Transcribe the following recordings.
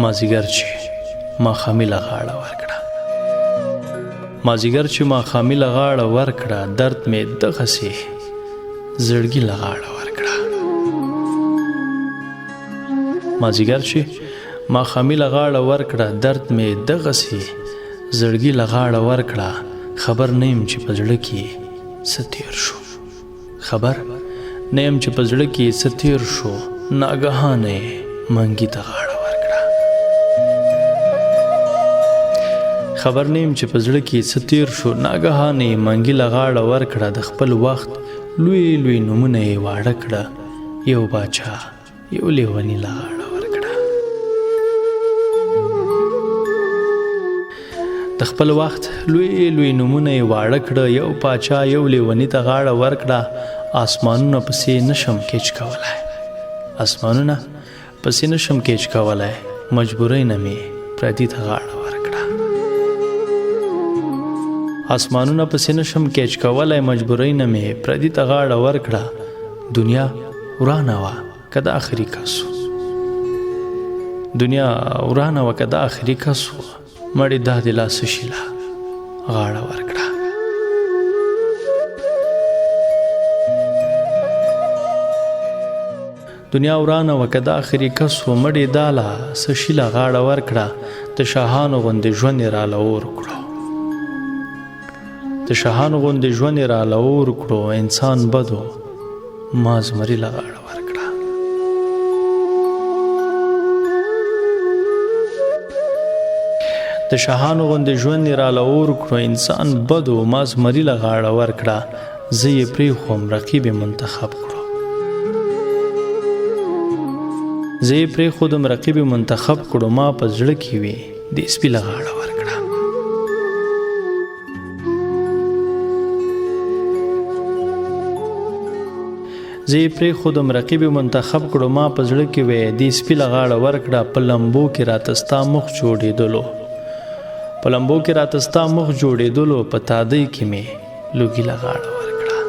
مازیګر چې ماښامي له غاړه ورکړه مازیګر چې ماښامي له غاړه ورکړه درد مې دغسې زړګي له غاړه ورکړه مازیګر چې ماښامي له غاړه ورکړه درد مې دغسې زړګي له غاړه ورکړه خبر نه یم چې په زړه کې څه تېر شو خبر نه یم چې په زړه کې څه تېر شو ناګهانه یې منګي ته غاړه ورکړه خبر نه یم چې په زړه کې څه تېر شو ناګهانه یې منګي له غاړه ورکړه د خپل وخت لوی لوی نومونه یې واړه کړه یو باچا یو لیوني له غاړه ورکړه د خپل وخت لوی لوی نومونه یې واړه کړه یو باچا یو لیوني ته غاړه ورکړه آسمانونه پسې نشم کیچ کولای آسمانونه پسې نشم کیچ کولای مجبورۍ نه مې پردي ته غاړه ورکړه آسمانونه پسې نشم کیچ کولای مجبورۍ نه مې پردي ته غاړه ورکړه دنیا ورانه وه که د آخري کس و دنیا ورانه وه که د آخري کس و مړې دا د لا څه شي له غاړه ورکړه دنیا ورانه وه که د آخري کس و مړې دا له څه شي له غاړه ورکړه د شاهانو غوندې ژوند یې راله اور کړو د شاهانو غوندې ژوند یې راله اور کړو انسان بدو ما زمري له غاړه ورکړه د شاهانو غوندې ژوند یې راله اور کړو انسان بدو ما زمري له غاړه ورکړه زه یې پرېښوم رقیب یې منتخب کړو زه یې پرېښودم رقیب یې منتخب کړو ما په زړه کې وې د سپي له غاړه ورکړه زه یې پرېښودم رقیب یې منتخب کړو ما په زړه کې وې د سپي له غاړه ورکړه په لمبو کې راته ستا مخ جوړېدلو په لمبو کې راته ستا مخ جوړېدلو په تادۍ کې مې لوګي له غاړه ورکړه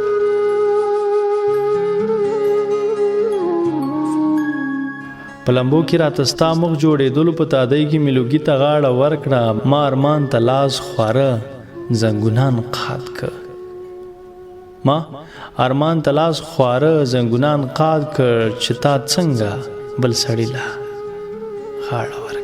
په لمبو کې راته ستا مخ جوړېدلو په تادۍ کې مې لوګي ته غاړه ورکړه ما ارمان ته لاس خواره زنګونان قاد که ما ارمان ته لاس خواره زنګونان قاد کړ چې تا څنګه بل سړي له غاړه ورکړه